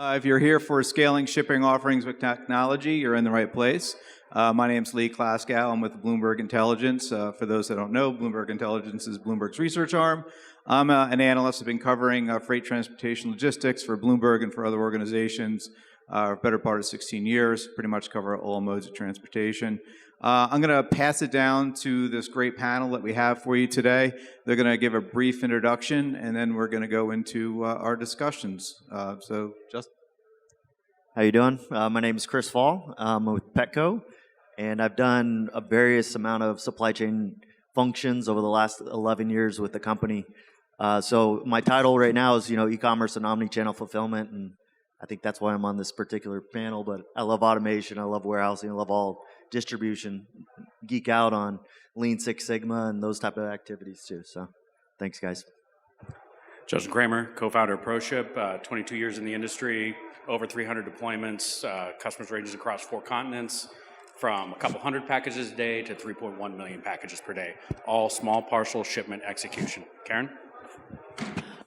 If you're here for scaling shipping offerings with technology, you're in the right place. My name's Klaskow. I'm with Bloomberg Intelligence. For those that don't know, Bloomberg Intelligence is Bloomberg's research arm. I'm an analyst. I've been covering freight transportation logistics for Bloomberg and for other organizations better part of 16 years, pretty much cover all modes of transportation. I'm going to pass it down to this great panel that we have for you today. They're going to give a brief introduction, and then we're going to go into our discussions. So, Justin. How you doing? My name is Chris Fall. I'm with Petco, and I've done a various amount of supply chain functions over the last 11 years with the company. So my title right now is, eCommerce and Omni-Channel Fulfillment, and I think that's why I'm on this particular panel. But I love automation, I love warehousing, I love all distribution, geek out on Lean Six Sigma and those type of activities too. So thanks, guys. Justin Cramer, co-founder of ProShip, 22 years in the industry, over 300 deployments, customers ranges across 4 continents, from a couple hundred packages a day to 3.1 million packages per day, all small parcel shipment execution. Karen?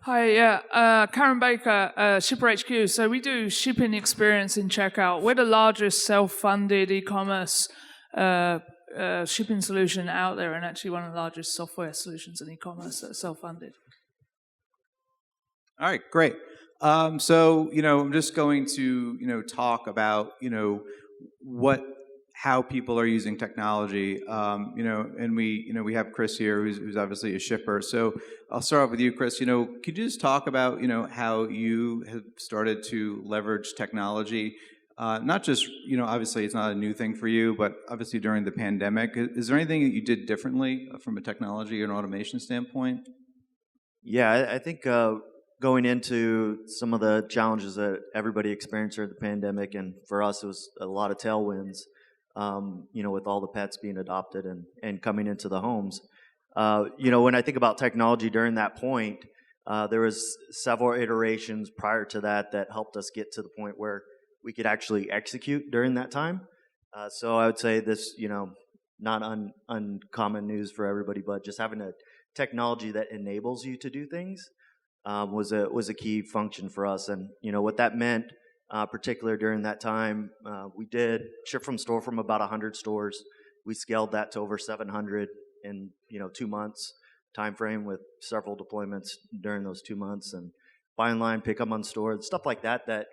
Hi, Karen Baker, ShipperHQ. So we do shipping experience in checkout. We're the largest self-funded e-commerce shipping solution out there, and actually one of the largest software solutions in e-commerce that are self-funded. All right, great. So, I'm just going to, talk about, how people are using technology, and we have Chris here, who's obviously a shipper. So I'll start off with you, Chris. Could you just talk about, how you have started to leverage technology, not just, obviously it's not a new thing for you, but obviously during the pandemic. Is there anything that you did differently from a technology and automation standpoint? Yeah, I think going into some of the challenges that everybody experienced during the pandemic, and for us it was a lot of tailwinds, with all the pets being adopted and coming into the homes. When I think about technology during that point, there was several iterations prior to that helped us get to the point where we could actually execute during that time. So I would say this, not uncommon news for everybody, but just having a technology that enables you to do things was a key function for us. And what that meant, particularly during that time, we did ship from store from about 100 stores. We scaled that to over 700 in 2 months time frame, with several deployments during those 2 months, and buy online, pick up on store, stuff like that. That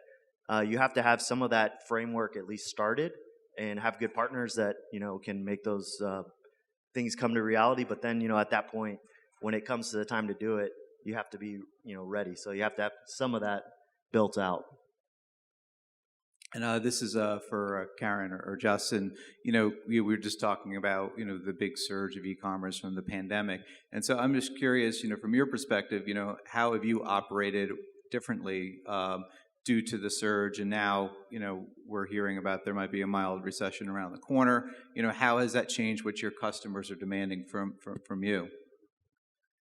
you have to have some of that framework at least started, and have good partners that can make those things come to reality. But then at that point, when it comes to the time to do it, you have to be ready. So you have to have some of that built out. And this is for Karen or Justin. We were just talking about the big surge of e-commerce from the pandemic, and so I'm just curious, from your perspective, how have you operated differently due to the surge? And now, we're hearing about there might be a mild recession around the corner. How has that changed what your customers are demanding from you?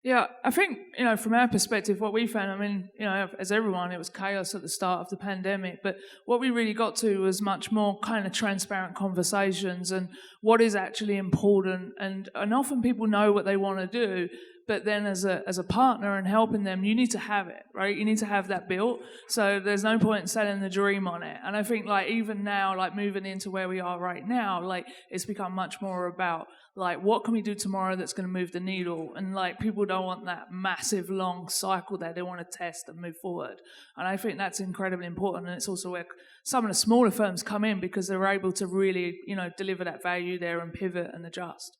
Yeah, I think, from our perspective, what we found, as everyone, it was chaos at the start of the pandemic, but what we really got to was much more kind of transparent conversations and what is actually important. And often people know what they want to do, but then as a partner and helping them, you need to have it, right? You need to have that built. So there's no point in selling the dream on it. And I think even now, moving into where we are right now, it's become much more about what can we do tomorrow that's going to move the needle? And people don't want that massive long cycle there. They want to test and move forward. And I think that's incredibly important. And it's also where some of the smaller firms come in, because they're able to really, deliver that value there and pivot and adjust.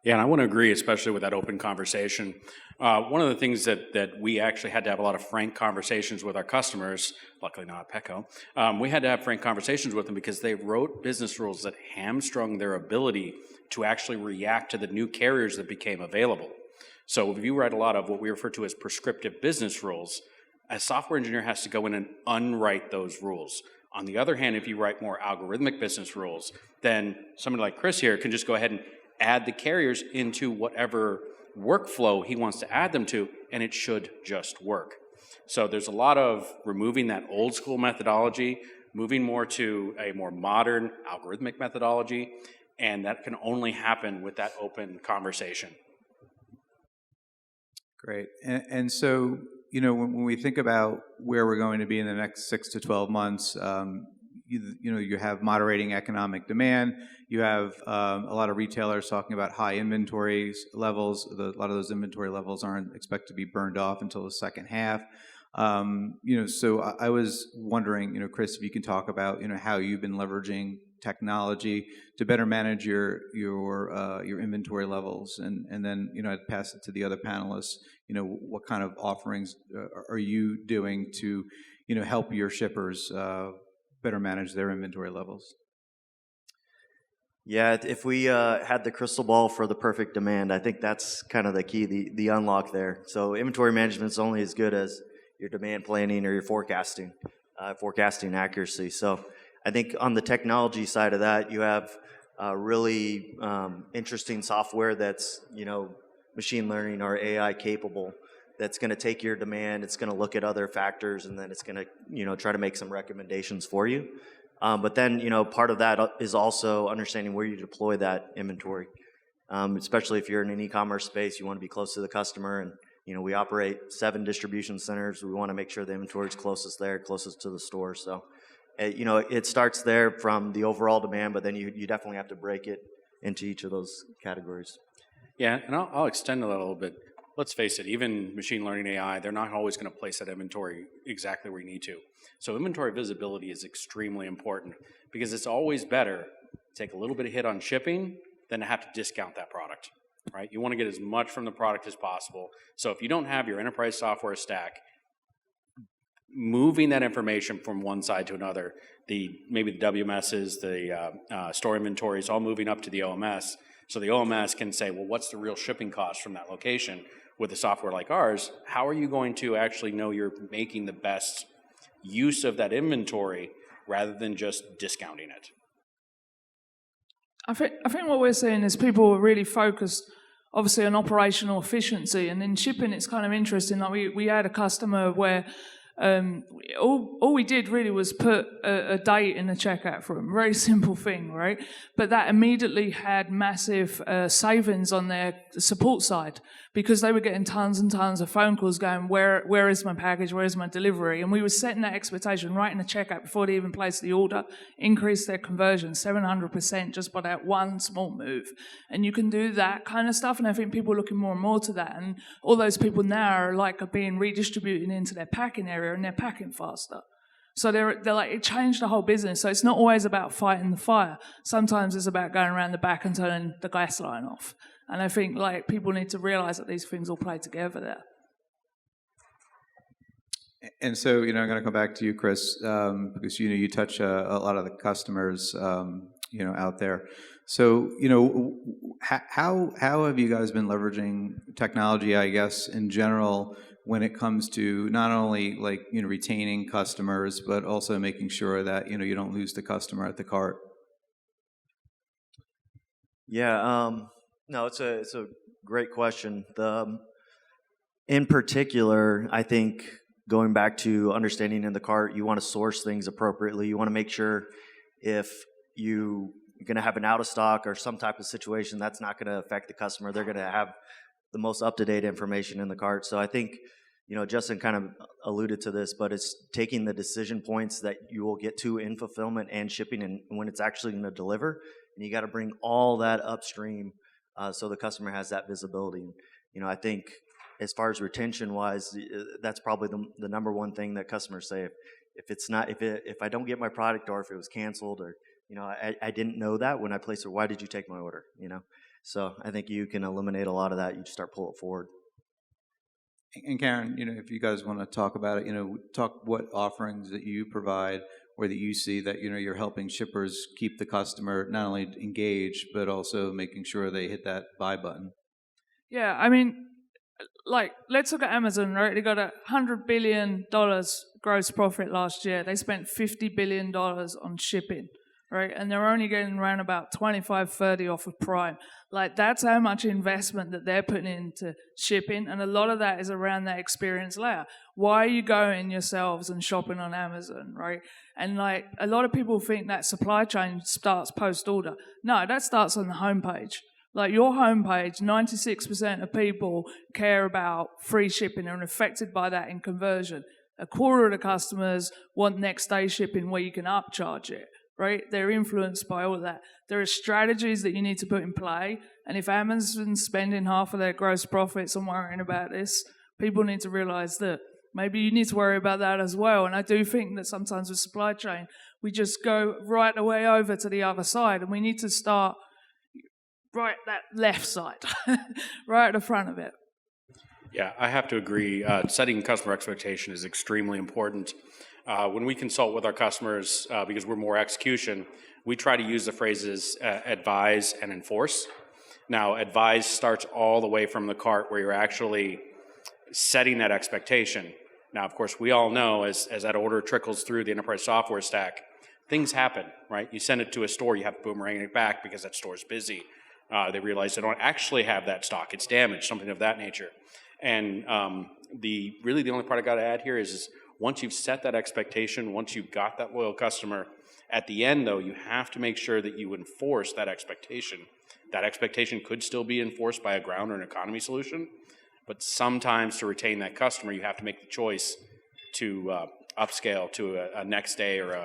Yeah, and I want to agree, especially with that open conversation. One of the things that we actually had to have a lot of frank conversations with our customers, luckily not at Petco, we had to have frank conversations with them because they wrote business rules that hamstrung their ability to actually react to the new carriers that became available. So if you write a lot of what we refer to as prescriptive business rules, a software engineer has to go in and unwrite those rules. On the other hand, if you write more algorithmic business rules, then somebody like Chris here can just go ahead and add the carriers into whatever workflow he wants to add them to, and it should just work. So there's a lot of removing that old school methodology, moving more to a more modern algorithmic methodology, and that can only happen with that open conversation. Great. And so, when we think about where we're going to be in the next 6 to 12 months, you have moderating economic demand. You have a lot of retailers talking about high inventory levels. A lot of those inventory levels aren't expected to be burned off until the second half. So I was wondering, Chris, if you can talk about, how you've been leveraging technology to better manage your inventory levels, and then, I'd pass it to the other panelists. What kind of offerings are you doing to, help your shippers better manage their inventory levels? Yeah, if we had the crystal ball for the perfect demand, I think that's kind of the key, the unlock there. So inventory management is only as good as your demand planning or your forecasting accuracy. So I think on the technology side of that, you have really interesting software that's, machine learning or AI capable, that's going to take your demand, it's going to look at other factors, and then it's going to, try to make some recommendations for you. But then, part of that is also understanding where you deploy that inventory. Especially if you're in an e-commerce space, you want to be close to the customer, and we operate 7 distribution centers. We want to make sure the inventory is closest there, closest to the store. So, it starts there from the overall demand, but then you definitely have to break it into each of those categories. Yeah, and I'll extend it a little bit. Let's face it, even machine learning AI, they're not always going to place that inventory exactly where you need to. So inventory visibility is extremely important, because it's always better to take a little bit of hit on shipping than to have to discount that product, right? You want to get as much from the product as possible. So if you don't have your enterprise software stack, moving that information from one side to another, maybe the WMSs, the store inventories, all moving up to the OMS, so the OMS can say, well, what's the real shipping cost from that location? With a software like ours, how are you going to actually know you're making the best use of that inventory rather than just discounting it? I think what we're seeing is people are really focused, obviously, on operational efficiency. And in shipping, it's kind of interesting. Like we had a customer where all we did really was put a date in the checkout for them. Very simple thing, right? But that immediately had massive savings on their support side, because they were getting tons and tons of phone calls going, where is my package, where is my delivery? And we were setting that expectation right in the checkout before they even placed the order, increased their conversion 700% just by that one small move. And you can do that kind of stuff, and I think people are looking more and more to that. And all those people now are being redistributed into their packing area, and they're packing faster. So they're like, it changed the whole business. So it's not always about fighting the fire. Sometimes it's about going around the back and turning the gas line off. And I think people need to realize that these things all play together there. And so, I'm going to come back to you, Chris, because, you touch a lot of the customers, out there. So, how have you guys been leveraging technology, I guess, in general, when it comes to not only retaining customers, but also making sure that, you don't lose the customer at the cart? Yeah, no, it's a great question. In particular, I think going back to understanding in the cart, you want to source things appropriately. You want to make sure if you're going to have an out of stock or some type of situation, that's not going to affect the customer. They're going to have the most up-to-date information in the cart. So I think, Justin kind of alluded to this, but it's taking the decision points that you will get to in fulfillment and shipping, and when it's actually going to deliver, and you got to bring all that upstream so the customer has that visibility. I think as far as retention-wise, that's probably the number one thing that customers say. If I don't get my product, or if it was canceled, or I didn't know that when I placed it, why did you take my order? So I think you can eliminate a lot of that. You just start pull it forward. And Karen, if you guys want to talk about it, talk what offerings that you provide, or that you see that you're helping shippers keep the customer not only engaged, but also making sure they hit that buy button. Yeah, I mean, let's look at Amazon, right? They got $100 billion gross profit last year. They spent $50 billion on shipping, right? And they're only getting around about 25-30 off of Prime. That's how much investment that they're putting into shipping, and a lot of that is around that experience layer. Why are you going yourselves and shopping on Amazon, right? And a lot of people think that supply chain starts post-order. No, that starts on the homepage. Like your homepage, 96% of people care about free shipping and are affected by that in conversion. A quarter of the customers want next day shipping where you can upcharge it, right? They're influenced by all of that. There are strategies that you need to put in play. And if Amazon's spending half of their gross profits on worrying about this, people need to realize that maybe you need to worry about that as well. And I do think that sometimes with supply chain, we just go right the way over to the other side, and we need to start right that left side, right at the front of it. Yeah, I have to agree. Setting customer expectation is extremely important. When we consult with our customers, because we're more execution, we try to use the phrases advise and enforce. Now, advise starts all the way from the cart where you're actually setting that expectation. Now, of course, we all know as that order trickles through the enterprise software stack, things happen, right? You send it to a store, you have to boomerang it back because that store's busy. They realize they don't actually have that stock. It's damaged, something of that nature. And the only part I got to add here is once you've set that expectation, once you've got that loyal customer, at the end, though, you have to make sure that you enforce that expectation. That expectation could still be enforced by a ground or an economy solution, but sometimes to retain that customer, you have to make the choice to upscale to a next day or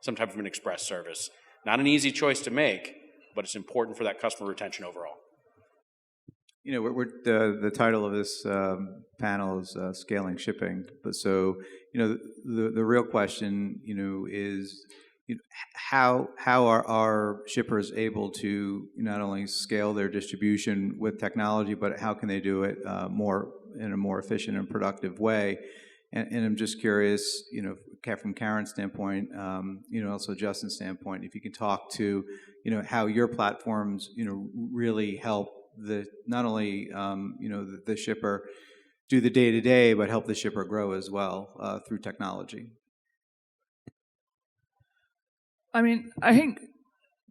some type of an express service. Not an easy choice to make, but it's important for that customer retention overall. You know, the title of this panel is scaling shipping. But so, you know, the real question, you know, is how are our shippers able to not only scale their distribution with technology, but how can they do it in a more efficient and productive way? And I'm just curious, you know, from Karen's standpoint, you know, also Justin's standpoint, if you can talk to, you know, how your platforms, you know, really help not only you know the shipper do the day-to-day, but help the shipper grow as well through technology. I mean, I think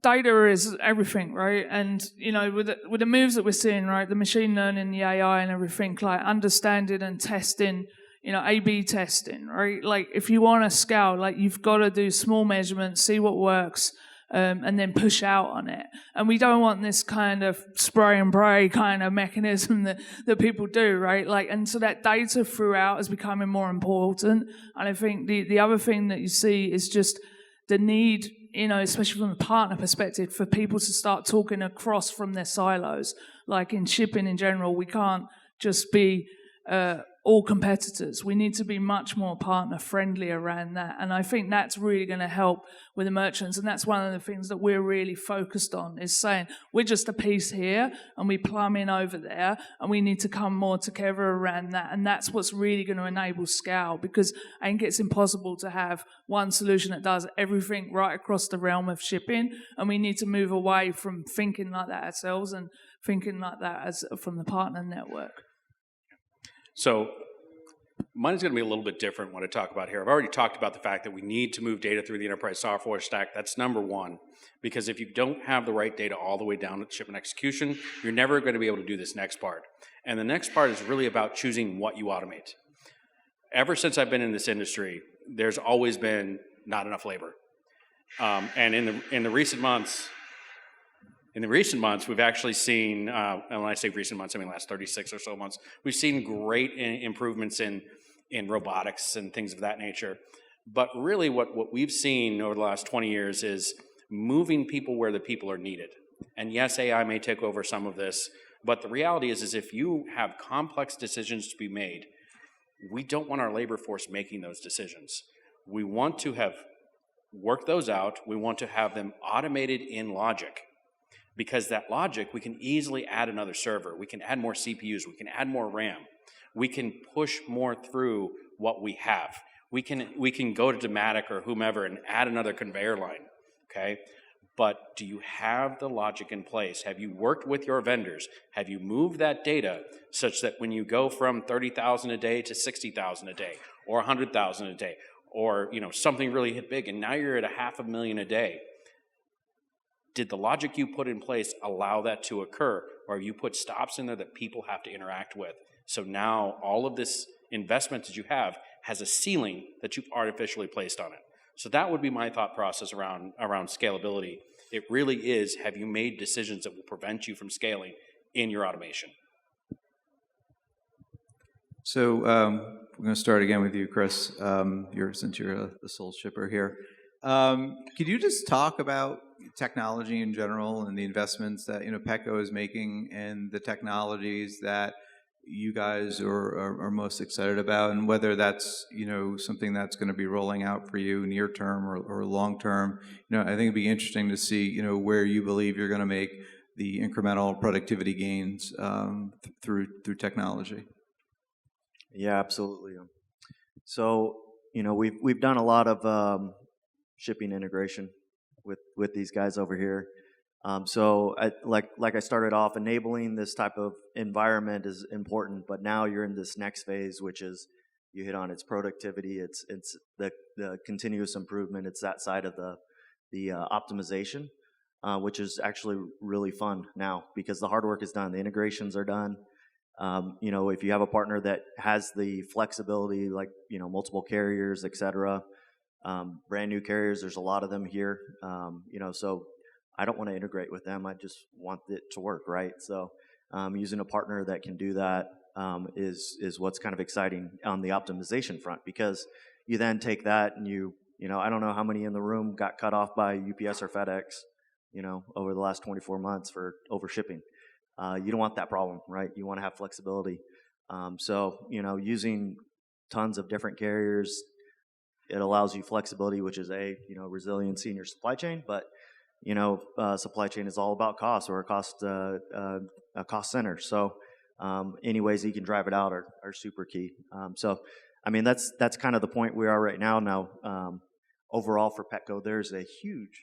data is everything, right? And, you know, with the moves that we're seeing, right, the machine learning, the AI and everything, like understanding and testing, you know, A/B testing, right? Like if you want to scale, like you've got to do small measurements, see what works, and then push out on it. And we don't want this kind of spray and pray kind of mechanism that people do, right? Like, and so that data throughout is becoming more important. And I think the other thing that you see is just the need, you know, especially from a partner perspective, for people to start talking across from their silos. Like in shipping in general, we can't just be all competitors. We need to be much more partner-friendly around that. And I think that's really going to help with the merchants. And that's one of the things that we're really focused on, is saying we're just a piece here and we plumb in over there, and we need to come more together around that. And that's what's really going to enable scale, because I think it's impossible to have one solution that does everything right across the realm of shipping. And we need to move away from thinking like that ourselves and thinking like that as from the partner network. So mine is going to be a little bit different when I talk about here. I've already talked about the fact that we need to move data through the enterprise software stack. That's number one, because if you don't have the right data all the way down to ship and execution, you're never going to be able to do this next part. And the next part is really about choosing what you automate. Ever since I've been in this industry, there's always been not enough labor. And in the recent months, we've actually seen, and when I say recent months, I mean last 36 or so months, we've seen great improvements in robotics and things of that nature. But really what we've seen over the last 20 years is moving people where the people are needed. And yes, AI may take over some of this, but the reality is if you have complex decisions to be made, we don't want our labor force making those decisions. We want to have worked those out. We want to have them automated in logic. Because that logic, we can easily add another server. We can add more CPUs. We can add more RAM. We can push more through what we have. We can go to Dematic or whomever and add another conveyor line, okay? But do you have the logic in place? Have you worked with your vendors? Have you moved that data such that when you go from 30,000 a day to 60,000 a day, or 100,000 a day, or something really hit big, and now you're at 500,000 a day? Did the logic you put in place allow that to occur, or have you put stops in there that people have to interact with? So now all of this investment that you have has a ceiling that you've artificially placed on it. So that would be my thought process around scalability. It really is, have you made decisions that will prevent you from scaling in your automation? So we're going to start again with you, Chris, since you're the sole shipper here. Could you just talk about technology in general and the investments that Petco is making and the technologies that you guys are most excited about, and whether that's something that's going to be rolling out for you near term or long term? I think it'd be interesting to see where you believe you're going to make the incremental productivity gains through technology. Yeah, absolutely. So we've done a lot of shipping integration with these guys over here. So like I started off, enabling this type of environment is important, but now you're in this next phase, which is, you hit on, its productivity, it's the continuous improvement, it's that side of the optimization, which is actually really fun now because the hard work is done, the integrations are done. If you have a partner that has the flexibility, like multiple carriers, et cetera, brand new carriers, there's a lot of them here, so I don't want to integrate with them. I just want it to work, right? So using a partner that can do that is what's kind of exciting on the optimization front, because you then take that and I don't know how many in the room got cut off by UPS or FedEx, over the last 24 months for over shipping. You don't want that problem, right? You want to have flexibility. So using tons of different carriers, it allows you flexibility, which is resiliency in your supply chain, but supply chain is all about cost, or a cost center. So any ways you can drive it out are super key. So I mean, that's kind of the point we are right now. Now, overall for Petco, there's a huge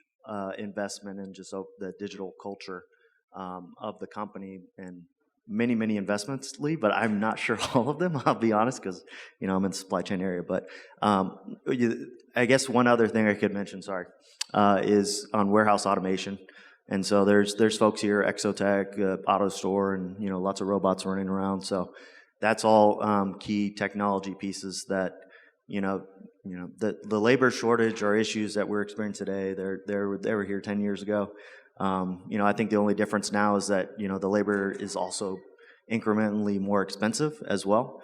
investment in just the digital culture of the company, and many investments, Lee, but I'm not sure all of them, I'll be honest, because I'm in the supply chain area. But I guess one other thing I could mention, is on warehouse automation. And so there's folks here, Exotech, AutoStore, and lots of robots running around. So that's all key technology pieces that the labor shortage or issues that we're experiencing today. They were here 10 years ago. I think the only difference now is that the labor is also incrementally more expensive as well.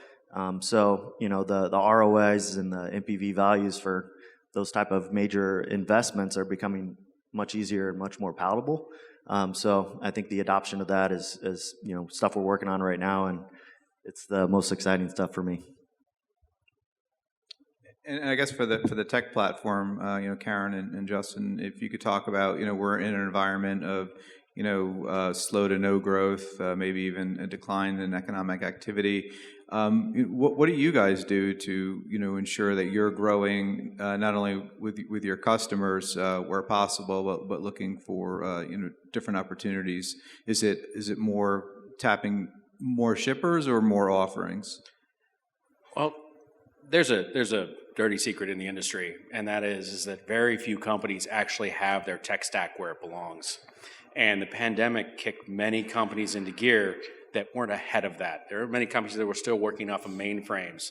So the ROIs and the NPV values for those type of major investments are becoming much easier and much more palatable. So I think the adoption of that is stuff we're working on right now, and it's the most exciting stuff for me. And I guess for the tech platform, Karen and Justin, if you could talk about, we're in an environment of, slow to no growth, maybe even a decline in economic activity. What do you guys do to, ensure that you're growing not only with your customers where possible, but looking for, different opportunities? Is it more tapping more shippers or more offerings? Well, there's a dirty secret in the industry, and that is that very few companies actually have their tech stack where it belongs. And the pandemic kicked many companies into gear that weren't ahead of that. There are many companies that were still working off of mainframes,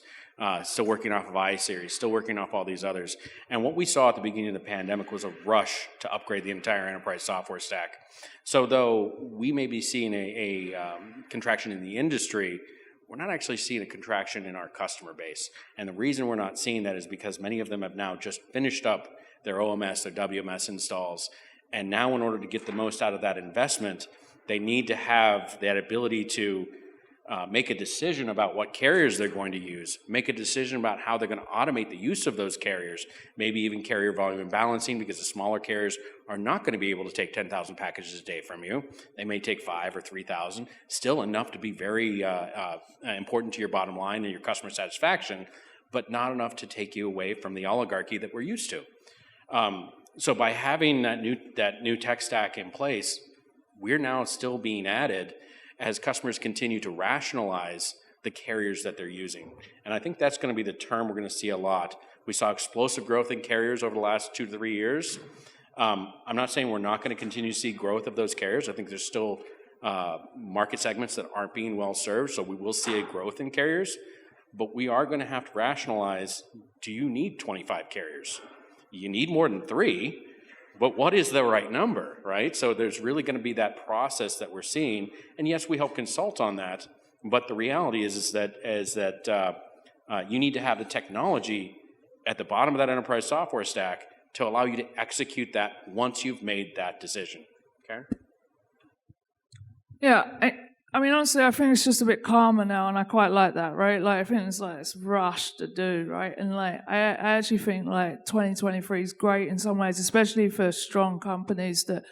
still working off of iSeries, still working off all these others. And what we saw at the beginning of the pandemic was a rush to upgrade the entire enterprise software stack. So though we may be seeing a contraction in the industry, we're not actually seeing a contraction in our customer base. And the reason we're not seeing that is because many of them have now just finished up their OMS, their WMS installs. And now in order to get the most out of that investment, they need to have that ability to make a decision about what carriers they're going to use, make a decision about how they're going to automate the use of those carriers, maybe even carrier volume and balancing, because the smaller carriers are not going to be able to take 10,000 packages a day from you. They may take 5 or 3,000, still enough to be very important to your bottom line and your customer satisfaction, but not enough to take you away from the oligarchy that we're used to. So by having that new tech stack in place, we're now still being added as customers continue to rationalize the carriers that they're using. And I think that's going to be the term we're going to see a lot. We saw explosive growth in carriers over the last 2 to 3 years. I'm not saying we're not going to continue to see growth of those carriers. I think there's still market segments that aren't being well served, so we will see a growth in carriers. But we are going to have to rationalize, do you need 25 carriers? You need more than 3, but what is the right number, right? So there's really going to be that process that we're seeing, and yes, we help consult on that. But the reality is that you need to have the technology at the bottom of that enterprise software stack to allow you to execute that once you've made that decision. Okay. Yeah, I mean, honestly, I think it's just a bit calmer now, and I quite like that, right? Like, I think it's rush to do, right? And like, I actually think like 2023 is great in some ways, especially for strong companies that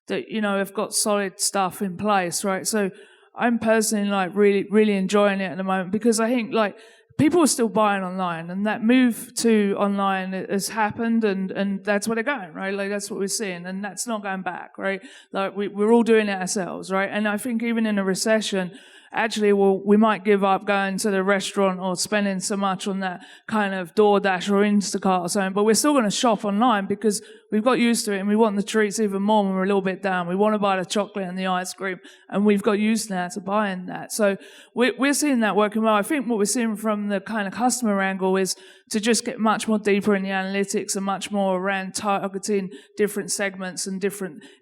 have got solid stuff in place, right? So I'm personally like really enjoying it at the moment, because I think like people are still buying online, and that move to online has happened, and that's where they're going, right? Like, that's what we're seeing, and that's not going back, right? Like, we're all doing it ourselves, right? And I think even in a recession, actually, we might give up going to the restaurant or spending so much on that kind of DoorDash or Instacart or something, but we're still going to shop online because we've got used to it, and we want the treats even more when we're a little bit down. We want to buy the chocolate and the ice cream, and we've got used now to buying that. So we're seeing that working well. I think what we're seeing from the kind of customer angle is to just get much more deeper in the analytics and much more around targeting different segments and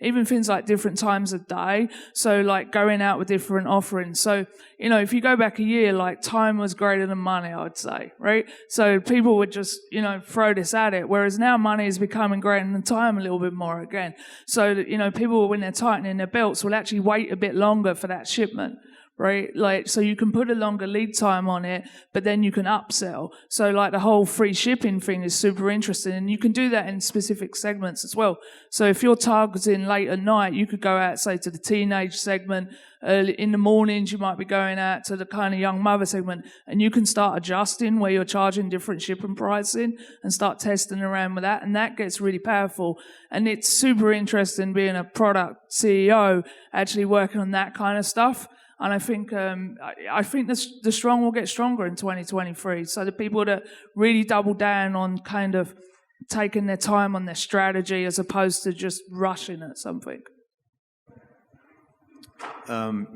even things like different times of day. So like going out with different offerings. So, if you go back a year, like time was greater than money, I would say, right? So people would just, throw this at it. Whereas now money is becoming greater than time a little bit more again. So that, people, when they're tightening their belts, will actually wait a bit longer for that shipment. Right? Like, so you can put a longer lead time on it, but then you can upsell. So like the whole free shipping thing is super interesting, and you can do that in specific segments as well. So if you're targeting late at night, you could go out, say, to the teenage segment. Early in the mornings, you might be going out to the kind of young mother segment, and you can start adjusting where you're charging different shipping pricing and start testing around with that. And that gets really powerful. And it's super interesting being a product CEO, actually working on that kind of stuff. And I think the strong will get stronger in 2023. So the people that really double down on kind of taking their time on their strategy as opposed to just rushing at something. So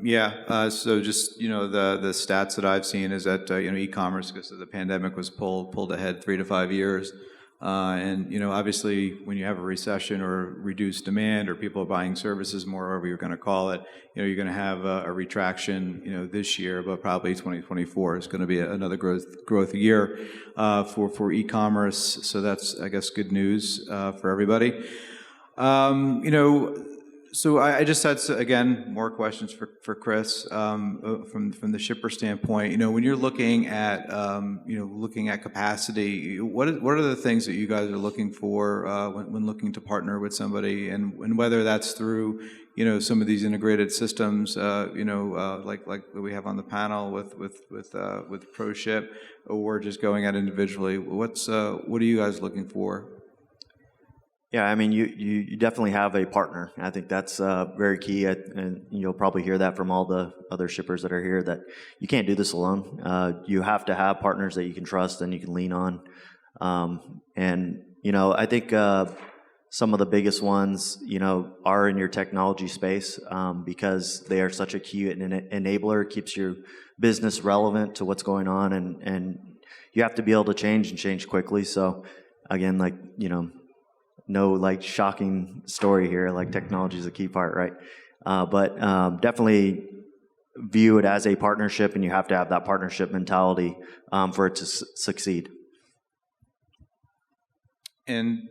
just, the stats that I've seen is that, e-commerce, because of the pandemic, was pulled ahead 3 to 5 years. And obviously when you have a recession or reduced demand, or people are buying services more, whatever you're going to call it, you're going to have a retraction, this year, but probably 2024 is going to be another growth year for e-commerce. So that's, I guess, good news for everybody. So I just had, again, more questions for Chris from the shipper standpoint. When you're looking at capacity, what are the things that you guys are looking for when looking to partner with somebody, and whether that's through some of these integrated systems, like we have on the panel with ProShip, or just going at individually. What are you guys looking for? Yeah, I mean, you definitely have a partner. I think that's very key, and you'll probably hear that from all the other shippers that are here, that you can't do this alone. You have to have partners that you can trust and you can lean on. I think some of the biggest ones, are in your technology space, because they are such a key enabler, keeps your business relevant to what's going on, and you have to be able to change quickly. So again, no shocking story here, technology is a key part, right? But definitely view it as a partnership, and you have to have that partnership mentality for it to succeed. And,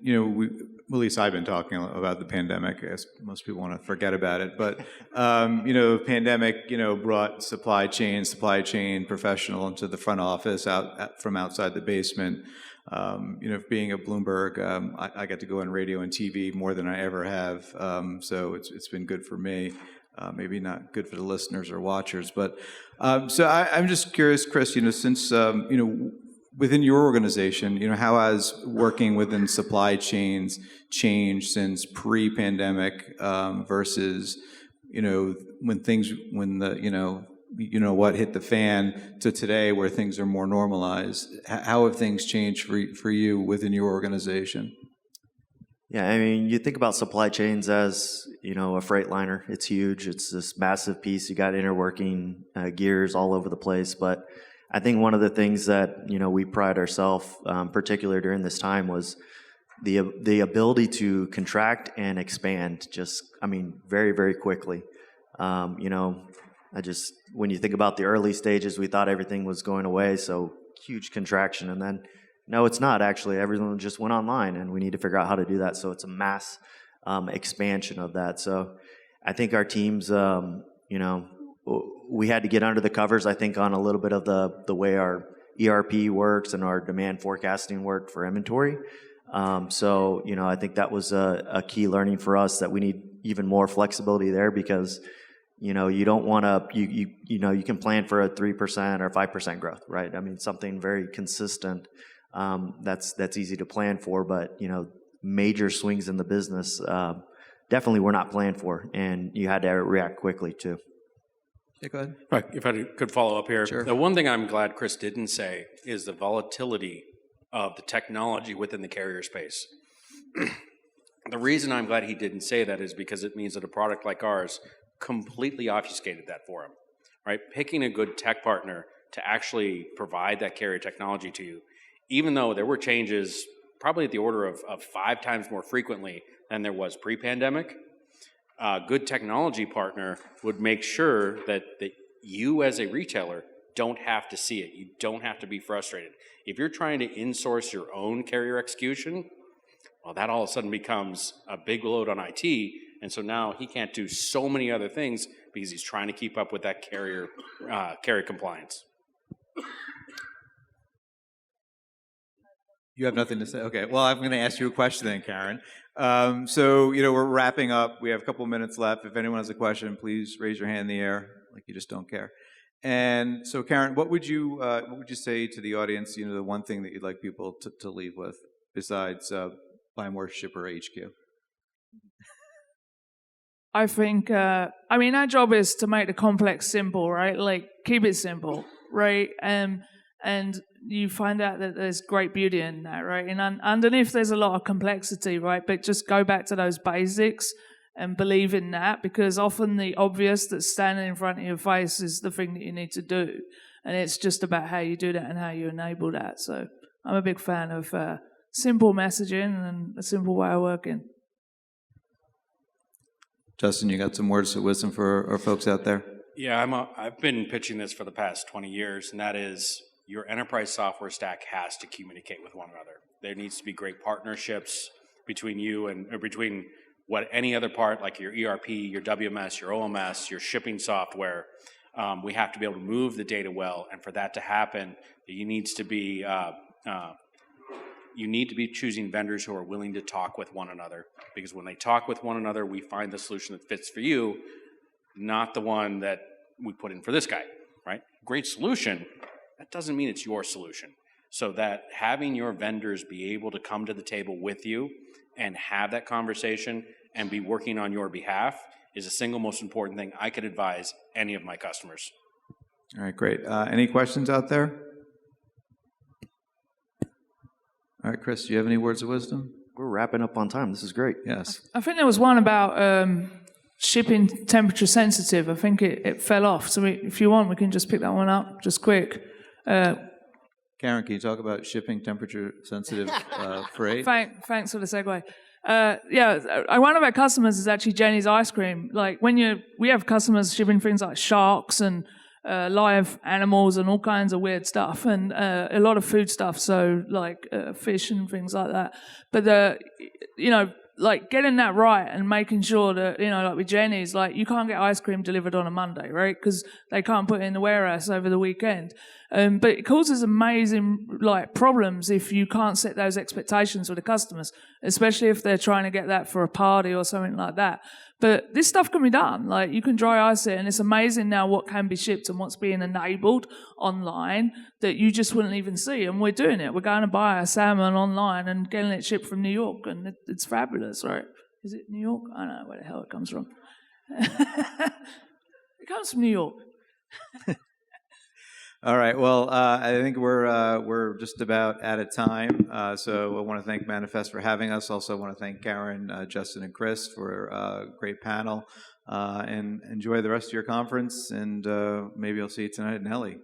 at least I've been talking about the pandemic. I guess most people want to forget about it. But, pandemic, brought supply chain professional into the front office from outside the basement. Being at Bloomberg, I get to go on radio and TV more than I ever have. So it's been good for me. Maybe not good for the listeners or watchers. But so I'm just curious, Chris, since, within your organization, how has working within supply chains changed since pre-pandemic versus, what hit the fan to today, where things are more normalized? How have things changed for you within your organization? Yeah, I mean, you think about supply chains as, a freight liner. It's huge. It's this massive piece. You got interworking gears all over the place. But I think one of the things that, we pride ourselves, particularly during this time, was the ability to contract and expand just, very, very quickly. When you think about the early stages, we thought everything was going away, so huge contraction, and then no, it's not actually. Everyone just went online, and we need to figure out how to do that. So it's a mass expansion of that. So I think our teams, we had to get under the covers, I think, on a little bit of the way our ERP works and our demand forecasting worked for inventory. I think that was a key learning for us, that we need even more flexibility there, because you don't want to, you can plan for a 3% or 5% growth, right? Something very consistent. That's easy to plan for, but major swings in the business definitely were not planned for, and you had to react quickly too. Yeah, go ahead. Right. If I could follow up here. Sure. The one thing I'm glad Chris didn't say is the volatility of the technology within the carrier space. The reason I'm glad he didn't say that is because it means that a product like ours completely obfuscated that for him, right? Picking a good tech partner to actually provide that carrier technology to you, even though there were changes probably at the order of 5 times more frequently than there was pre-pandemic, a good technology partner would make sure that you as a retailer don't have to see it. You don't have to be frustrated. If you're trying to insource your own carrier execution, well, that all of a sudden becomes a big load on IT, and so now he can't do so many other things because he's trying to keep up with that carrier compliance. You have nothing to say? Okay. Well, I'm going to ask you a question then, Karen. We're wrapping up. We have a couple minutes left. If anyone has a question, please raise your hand in the air, like you just don't care. And so, Karen, what would you say to the audience? The one thing that you'd like people to leave with, besides buy more ShipperHQ. I think, our job is to make the complex simple, right? Like, keep it simple, right? And you find out that there's great beauty in that, right? And underneath there's a lot of complexity, right? But just go back to those basics and believe in that, because often the obvious that's standing in front of your face is the thing that you need to do. And it's just about how you do that and how you enable that. So I'm a big fan of simple messaging and a simple way of working. Justin, you got some words of wisdom for our folks out there? Yeah, I've been pitching this for the past 20 years, and that is your enterprise software stack has to communicate with one another. There needs to be great partnerships between you or between what any other part, like your ERP, your WMS, your OMS, your shipping software. We have to be able to move the data well, and for that to happen, you need to be choosing vendors who are willing to talk with one another, because when they talk with one another, we find the solution that fits for you, not the one that we put in for this guy, right? Great solution, that doesn't mean it's your solution. So that having your vendors be able to come to the table with you and have that conversation and be working on your behalf is the single most important thing I could advise any of my customers. All right, great. Any questions out there? All right, Chris, do you have any words of wisdom? We're wrapping up on time. This is great. Yes. I think there was one about shipping temperature sensitive. I think it fell off. So if you want, we can just pick that one up just quick. Karen, can you talk about shipping temperature sensitive freight? Thanks for the segue. One of our customers is actually Jenny's Ice Cream. Like we have customers shipping things like sharks and live animals and all kinds of weird stuff, and a lot of food stuff, so like fish and things like that. But like getting that right and making sure that, like with Jenny's, like you can't get ice cream delivered on a Monday, right? Because they can't put it in the warehouse over the weekend. But it causes amazing problems if you can't set those expectations with the customers, especially if they're trying to get that for a party or something like that. But this stuff can be done. Like you can dry ice it, and it's amazing now what can be shipped and what's being enabled online that you just wouldn't even see. And we're doing it. We're going to buy a salmon online and getting it shipped from New York, and it's fabulous, right? Is it New York? I don't know where the hell it comes from. It comes from New York. All right. Well, I think we're just about out of time. So I want to thank Manifest for having us. Also, I want to thank Karen, Justin, and Chris for a great panel. And enjoy the rest of your conference. And maybe I'll see you tonight at Nelly.